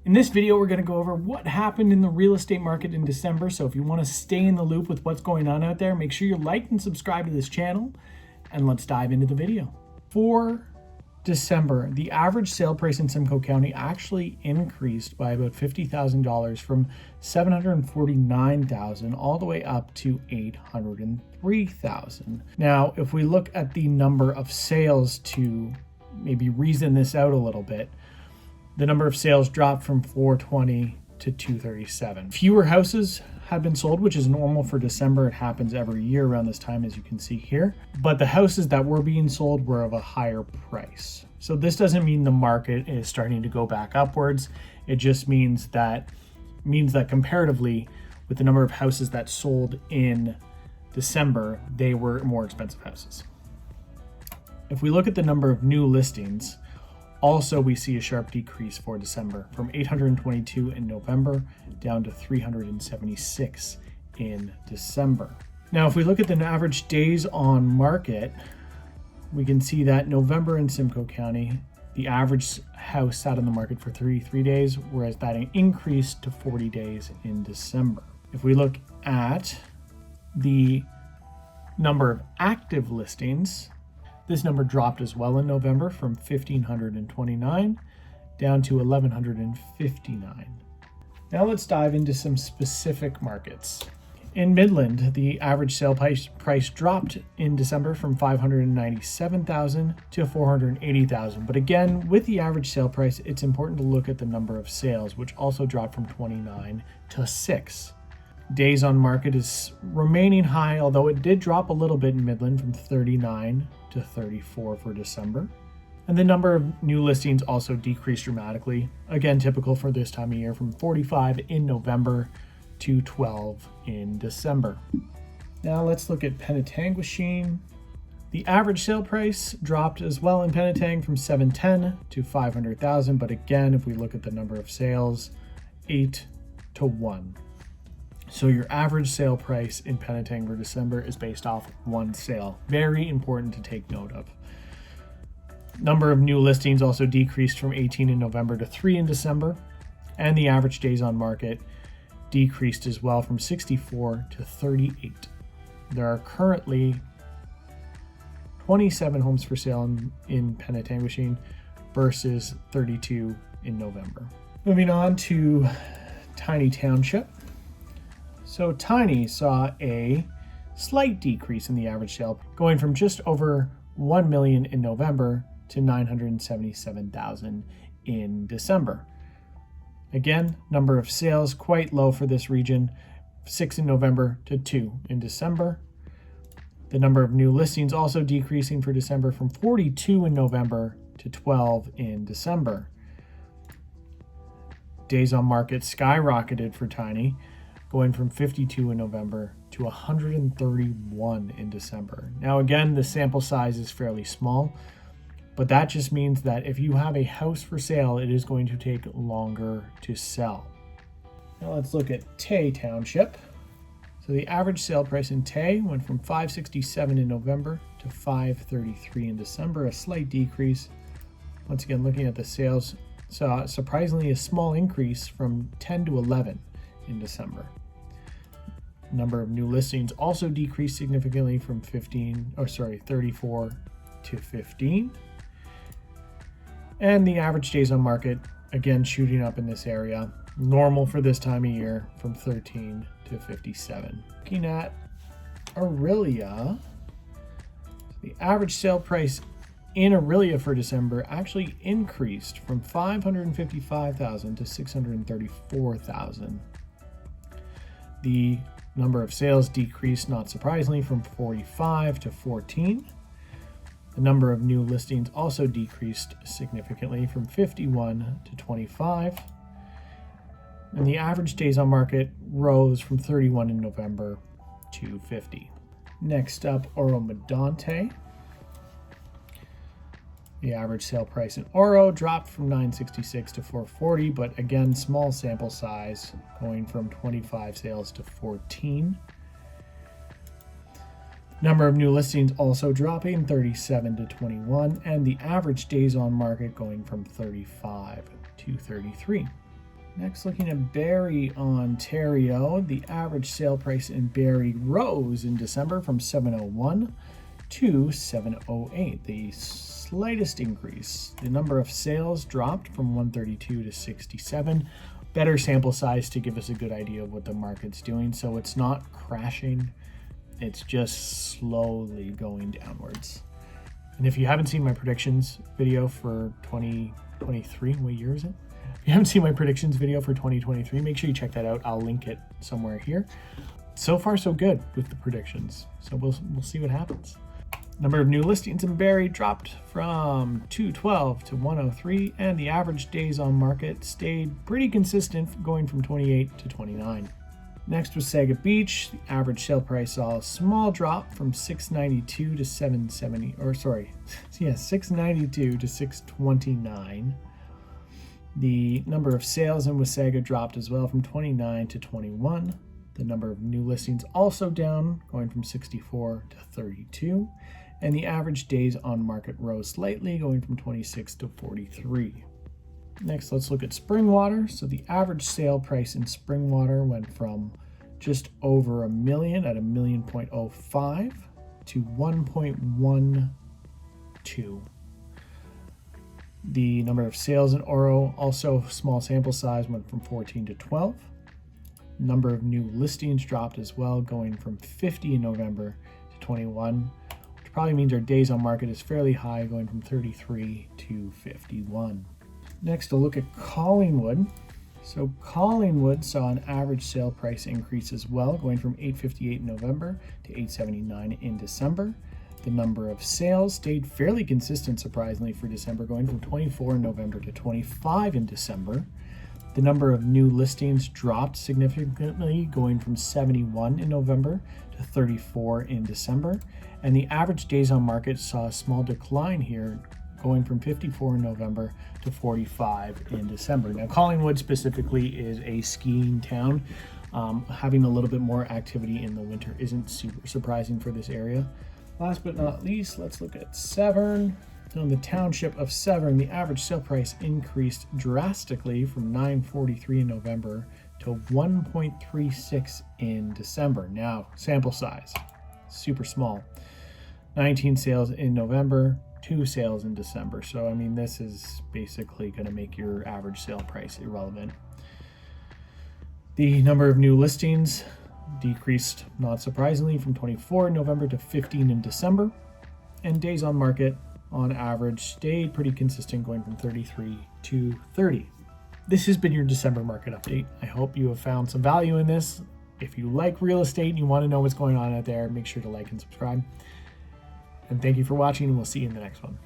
In this video, we're going to go over what happened in the real estate market in December. So if you want to stay in the loop with what's going on out there, make sure you like and subscribe to this channel, and let's dive into the video. For December, the average sale price in Simcoe County actually increased by about $50,000 from $749,000 all the way up to $803,000. Now, if we look at the number of sales to maybe reason this out a little bit, the number of sales dropped from 420 to 237. Fewer houses have been sold, which is normal for December. It happens every year around this time, as you can see here. But the houses that were being sold were of a higher price. So this doesn't mean the market is starting to go back upwards. It just means that comparatively, with the number of houses that sold in December, they were more expensive houses. If we look at the number of new listings, also, we see a sharp decrease for December from 822 in November down to 376 in December. Now, if we look at the average days on market, we can see that November in Simcoe County, the average house sat on the market for 33 days, whereas that increased to 40 days in December. If we look at the number of active listings, this number dropped as well in November from 1,529 down to 1,159. Now let's dive into some specific markets. In Midland, the average sale price dropped in December from $597,000 to $480,000. But again, with the average sale price, it's important to look at the number of sales, which also dropped from 29 to 6. Days on market is remaining high, although it did drop a little bit in Midland from 39 to 34 for December. And the number of new listings also decreased dramatically. Again, typical for this time of year, from 45 in November to 12 in December. Now let's look at Penetanguishene. The average sale price dropped as well in Penetang from $710,000 to $500,000. But again, if we look at the number of sales, 8 to 1. So your average sale price in Penetang for December is based off one sale. Very important to take note of. Number of new listings also decreased from 18 in November to 3 in December. And the average days on market decreased as well from 64 to 38. There are currently 27 homes for sale in Penetanguishene versus 32 in November. Moving on to Tiny Township. So Tiny saw a slight decrease in the average sale, going from just over 1 million in November to 977,000 in December. Again, number of sales quite low for this region, 6 in November to 2 in December. The number of new listings also decreasing for December from 42 in November to 12 in December. Days on market skyrocketed for Tiny, going from 52 in November to 131 in December. Now again, the sample size is fairly small, but that just means that if you have a house for sale, it is going to take longer to sell. Now let's look at Tay Township. So the average sale price in Tay went from $567 in November to $533 in December, a slight decrease. Once again, looking at the sales, saw surprisingly a small increase from 10 to 11 in December. Number of new listings also decreased significantly from 34 to 15. And the average days on market, again, shooting up in this area. Normal for this time of year, from 13 to 57. Looking at Orillia, the average sale price in Orillia for December actually increased from $555,000 to $634,000. The number of sales decreased, not surprisingly, from 45 to 14. The number of new listings also decreased significantly from 51 to 25. And the average days on market rose from 31 in November to 50. Next up, Oro-Medonte. The average sale price in Oro dropped from $966 to $440, but again, small sample size, going from 25 sales to 14. Number of new listings also dropping, 37 to 21, and the average days on market going from 35 to 33. Next, looking at Barrie, Ontario, the average sale price in Barrie rose in December from $701 to $708, the slightest increase. The number of sales dropped from 132 to 67. Better sample size to give us a good idea of what the market's doing. So it's not crashing, it's just slowly going downwards. And if you haven't seen my predictions video for 2023, what year is it? If you haven't seen my predictions video for 2023, make sure you check that out. I'll link it somewhere here. So far, so good with the predictions. So we'll see what happens. Number of new listings in Barrie dropped from 212 to 103, and the average days on market stayed pretty consistent, going from 28 to 29. Next was Wasaga Beach. The average sale price saw a small drop from 692 to 770, or sorry, yeah, 692 to 629. The number of sales in Wasaga dropped as well from 29 to 21. The number of new listings also down, going from 64 to 32. And the average days on market rose slightly, going from 26 to 43. Next, let's look at Springwater. So the average sale price in Springwater went from just over $1 million at $1.05 million to 1.12. The number of sales in Oro, also small sample size, went from 14 to 12. Number of new listings dropped as well, going from 50 in November to 21, which probably means our days on market is fairly high, going from 33 to 51. Next, a look at Collingwood. So Collingwood saw an average sale price increase as well, going from $858 in November to $879 in December. The number of sales stayed fairly consistent, surprisingly, for December, going from 24 in November to 25 in December. The number of new listings dropped significantly, going from 71 in November to 34 in December. And the average days on market saw a small decline here, going from 54 in November to 45 in December. Now, Collingwood specifically is a skiing town. Having a little bit more activity in the winter isn't super surprising for this area. Last but not least, let's look at Severn. So in the township of Severn, the average sale price increased drastically from $943 in November to $1.36 in December. Now, sample size, super small. 19 sales in November, 2 sales in December. So, I mean, this is basically going to make your average sale price irrelevant. The number of new listings decreased, not surprisingly, from 24 in November to 15 in December. And days on market, on average, stayed pretty consistent, going from 33 to 30. This has been your December market update. I hope you have found some value in this. If you like real estate and you want to know what's going on out there, make sure to like and subscribe. And thank you for watching, and we'll see you in the next one.